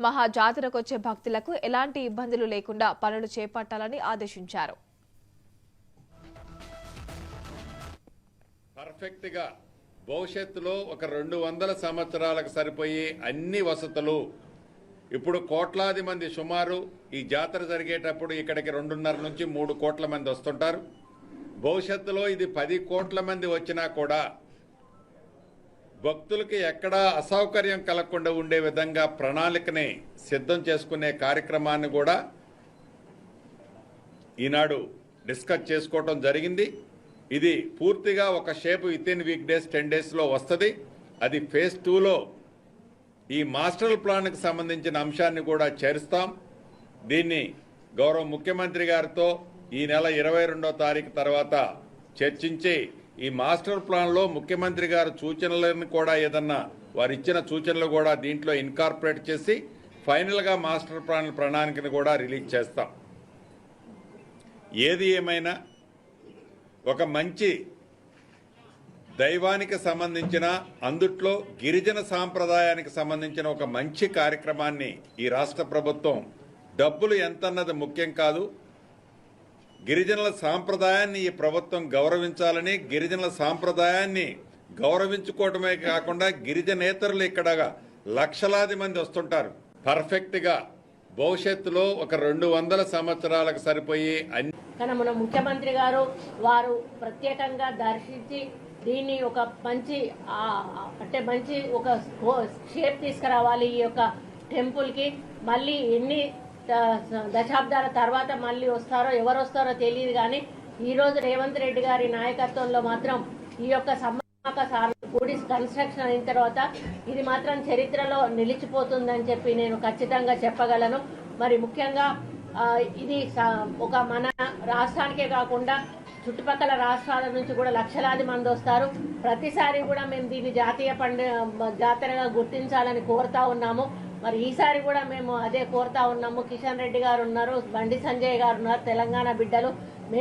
మహా జాతరకొచ్చే భక్తులకు ఎలాంటి ఇబ్బందులు లేకుండా పనులు చేపట్టాలని ఆదేశించారు. పర్ఫెక్ట్ గా భవిష్యత్తులో ఒక 200 సంవత్సరాలకు సరిపోయే అన్ని వసతులు ఇప్పుడు కోట్లాది మంది సుమారు ఈ జాతర జరిగేటప్పుడు ఇక్కడికి 2.5 నుంచి 3 కోట్ల మంది వస్తుంటారు. భవిష్యత్తులో ఇది 10 కోట్ల మంది వచ్చినా కూడా భక్తులకి ఎక్కడా అసౌకర్యం కలగకుండా ఉండే విధంగా ప్రణాళికని సిద్ధం చేసుకునే కార్యక్రమాన్ని కూడా ఈనాడు డిస్కస్ చేసుకోవటం జరిగింది. ఇది పూర్తిగా ఒక షేప్ వితిన్ వీక్ డేస్ 10 డేస్లో వస్తుంది. అది ఫేజ్ 2లో ఈ మాస్టర్ ప్లాన్కి సంబంధించిన అంశాన్ని కూడా చేరుస్తాం. దీన్ని గౌరవ ముఖ్యమంత్రి గారితో ఈ నెల 22వ తారీఖు తర్వాత చర్చించి ఈ మాస్టర్ ప్లాన్లో ముఖ్యమంత్రి గారు సూచనలను కూడా ఏదన్నా వారు ఇచ్చిన సూచనలు కూడా దీంట్లో ఇన్కార్పొరేట్ చేసి ఫైనల్గా మాస్టర్ ప్లాన్ ప్రణాళికను కూడా రిలీజ్ చేస్తాం. ఏది ఏమైనా ఒక మంచి దైవానికి సంబంధించిన అందుట్లో గిరిజన సాంప్రదాయానికి సంబంధించిన ఒక మంచి కార్యక్రమాన్ని ఈ రాష్ట్ర ప్రభుత్వం డబ్బులు ఎంతన్నది ముఖ్యం కాదు, గిరిజనుల సాంప్రదాయాన్ని ఈ ప్రభుత్వం గౌరవించాలని, గిరిజనుల సాంప్రదాయాన్ని గౌరవించుకోవటమే కాకుండా గిరిజనేతరులు ఇక్కడ లక్షలాది మంది వస్తుంటారు. పర్ఫెక్ట్గా భవిష్యత్తులో ఒక 200 సంవత్సరాలకు సరిపోయే కానీ మన ముఖ్యమంత్రి గారు వారు ప్రత్యేకంగా దర్శించి దీన్ని ఒక మంచి ఒక షేప్ తీసుకురావాలి. ఈ యొక్క టెంపుల్కి మళ్ళీ ఎన్ని దశాబ్దాల తర్వాత మళ్ళీ వస్తారో ఎవరు వస్తారో తెలియదు. కానీ ఈరోజు రేవంత్ రెడ్డి గారి నాయకత్వంలో మాత్రం ఈ యొక్క సమ్మక్క గుడి కన్స్ట్రక్షన్ అయిన తర్వాత ఇది మాత్రం చరిత్రలో నిలిచిపోతుందని చెప్పి నేను ఖచ్చితంగా చెప్పగలను. మరి ముఖ్యంగా ఇది ఒక మన రాష్ట్రానికే కాకుండా చుట్టుపక్కల రాష్ట్రాల నుంచి కూడా లక్షలాది మంది వస్తారు. ప్రతిసారి కూడా మేము దీన్ని జాతరగా గుర్తించాలని కోరుతా ఉన్నాము. మరి ఈసారి కూడా మేము అదే కోరుతా ఉన్నాము. కిషన్ రెడ్డి గారు ఉన్నారు, బండి సంజయ్ గారు ఉన్నారు, తెలంగాణ బిడ్డలు.